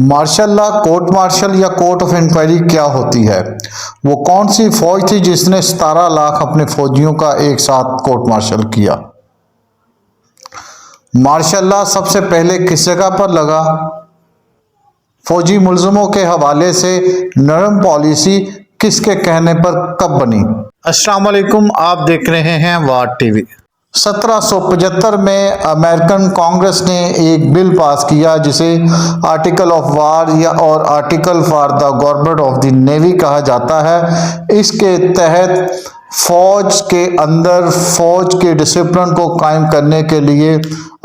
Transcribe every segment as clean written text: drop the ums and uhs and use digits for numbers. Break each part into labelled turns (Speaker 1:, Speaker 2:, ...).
Speaker 1: Martial law, court martial یا court of inquiry کیا ہوتی ہے؟ وہ کون سی فوج تھی جس نے 17 لاکھ اپنے فوجیوں کا ایک ساتھ کورٹ مارشل کیا؟ مارشل لا سب سے پہلے کس جگہ پر لگا؟ فوجی ملزموں کے حوالے سے نرم پالیسی کس کے کہنے پر کب بنی؟ السلام علیکم، آپ دیکھ رہے ہیں وار ٹی وی۔ 1775 میں امریکن کانگریس نے ایک بل پاس کیا جسے آرٹیکل آف وار اور article for the government of the navy کہا جاتا ہے۔ اس کے تحت فوج کے اندر فوج کے ڈسپلن کو قائم کرنے کے لیے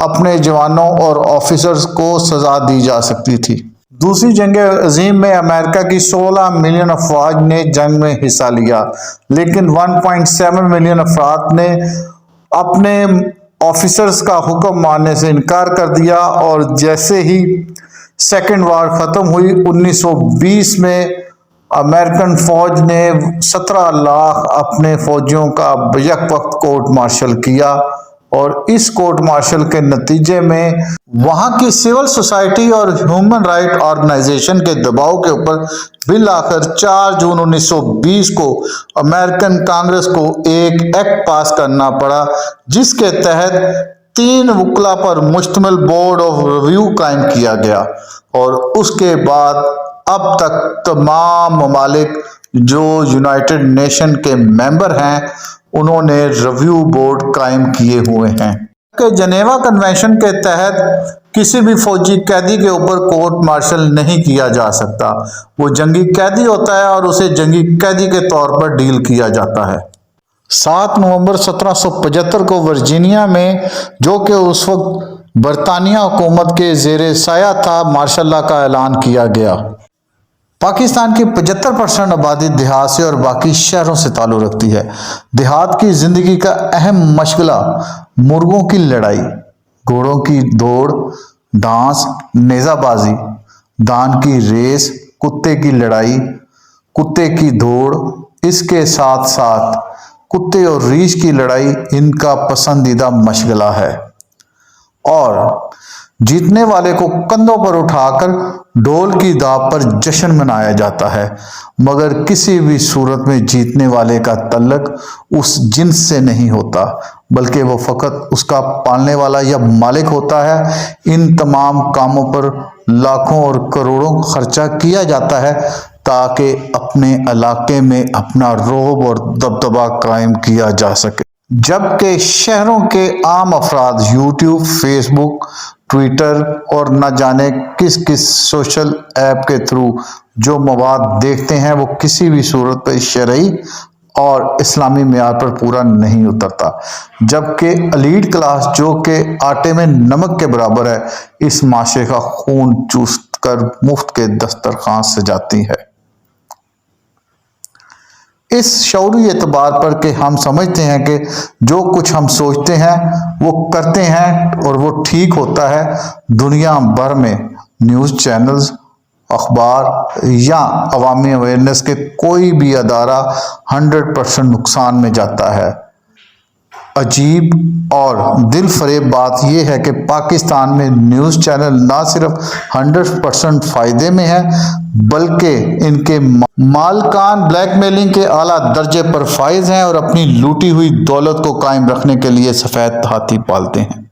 Speaker 1: اپنے جوانوں اور آفیسرز کو سزا دی جا سکتی تھی۔ دوسری جنگ عظیم میں امریکہ کی 16 ملین افواج نے جنگ میں حصہ لیا، لیکن 1.7 ملین افراد نے اپنے آفیسرز کا حکم ماننے سے انکار کر دیا، اور جیسے ہی سیکنڈ وار ختم ہوئی 1920 میں امریکن فوج نے 17 لاکھ اپنے فوجیوں کا یک وقت کورٹ مارشل کیا، اور اس کورٹ مارشل کے نتیجے میں وہاں کی سول سوسائٹی اور ہیومن رائٹ آرگنائزیشن کے دباؤ کے اوپر بالآخر 4 جون 1920 کو امریکن کانگریس کو ایک ایکٹ پاس کرنا پڑا، جس کے تحت 3 وکلاء پر مشتمل بورڈ آف ریویو قائم کیا گیا، اور اس کے بعد اب تک تمام ممالک جو یونائٹڈ نیشن کے ممبر ہیں انہوں نے ریویو بورڈ قائم کیے ہوئے ہیں کہ جنیوا کنونشن کے تحت کسی بھی فوجی قیدی کے اوپر کورٹ مارشل نہیں کیا جا سکتا۔ وہ جنگی قیدی ہوتا ہے اور اسے جنگی قیدی کے طور پر ڈیل کیا جاتا ہے۔ 7 نومبر 1775 کو ورجینیا میں، جو کہ اس وقت برطانیہ حکومت کے زیر سایہ تھا، مارشل لا کا اعلان کیا گیا۔ پاکستان کی 75% آبادی دیہات سے اور باقی شہروں سے تعلق رکھتی ہے۔ دیہات کی زندگی کا اہم مشغلہ مرغوں کی لڑائی، گھوڑوں کی دوڑ، ڈانس، نیزہ بازی، دان کی ریس، کتے کی لڑائی، کتے کی دوڑ، اس کے ساتھ ساتھ کتے اور ریچھ کی لڑائی ان کا پسندیدہ مشغلہ ہے، اور جیتنے والے کو کندھوں پر اٹھا کر ڈھول کی داپ پر جشن منایا جاتا ہے، مگر کسی بھی صورت میں جیتنے والے کا تعلق اس جنس سے نہیں ہوتا، بلکہ وہ فقط اس کا پالنے والا یا مالک ہوتا ہے۔ ان تمام کاموں پر لاکھوں اور کروڑوں خرچہ کیا جاتا ہے تاکہ اپنے علاقے میں اپنا رعب اور دبدبہ قائم کیا جا سکے، جبکہ شہروں کے عام افراد یوٹیوب، فیس بک، ٹویٹر اور نہ جانے کس کس سوشل ایپ کے تھرو جو مواد دیکھتے ہیں وہ کسی بھی صورت پر شرعی اور اسلامی معیار پر پورا نہیں اترتا، جبکہ ایلیٹ کلاس جو کہ آٹے میں نمک کے برابر ہے، اس معاشرے کا خون چوس کر مفت کے دسترخوان سجاتی ہے۔ اس شعوری اعتبار پر کہ ہم سمجھتے ہیں کہ جو کچھ ہم سوچتے ہیں وہ کرتے ہیں اور وہ ٹھیک ہوتا ہے، دنیا بھر میں نیوز چینلز، اخبار یا عوامی اویئرنیس کے کوئی بھی ادارہ 100% نقصان میں جاتا ہے۔ عجیب اور دل فریب بات یہ ہے کہ پاکستان میں نیوز چینل نہ صرف 100% فائدے میں ہے، بلکہ ان کے مالکان بلیک میلنگ کے اعلیٰ درجے پر فائز ہیں اور اپنی لوٹی ہوئی دولت کو قائم رکھنے کے لیے سفید ہاتھی پالتے ہیں۔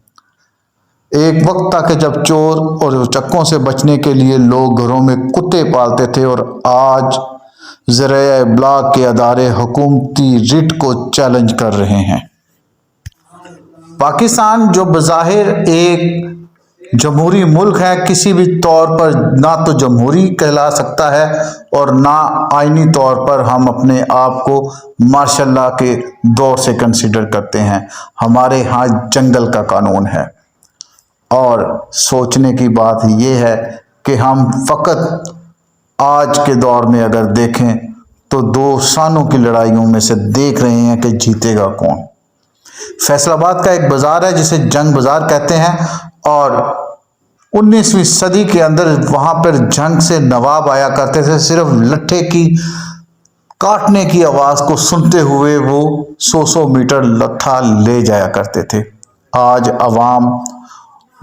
Speaker 1: ایک وقت تھا کہ جب چور اور چکوں سے بچنے کے لیے لوگ گھروں میں کتے پالتے تھے، اور آج ذرائع ابلاغ کے ادارے حکومتی رٹ کو چیلنج کر رہے ہیں۔ پاکستان جو بظاہر ایک جمہوری ملک ہے، کسی بھی طور پر نہ تو جمہوری کہلا سکتا ہے اور نہ آئینی طور پر ہم اپنے آپ کو مارشل لا کے دور سے کنسیڈر کرتے ہیں۔ ہمارے ہاں جنگل کا قانون ہے، اور سوچنے کی بات یہ ہے کہ ہم فقط آج کے دور میں اگر دیکھیں تو 2 سانوں کی لڑائیوں میں سے دیکھ رہے ہیں کہ جیتے گا کون۔ فیصل آباد کا ایک بازار ہے جسے جنگ بازار کہتے ہیں، اور 19ویں صدی کے اندر وہاں پر جنگ سے نواب آیا کرتے تھے، صرف لٹھے کی کاٹنے کی آواز کو سنتے ہوئے وہ 100 میٹر لٹھا لے جایا کرتے تھے۔ آج عوام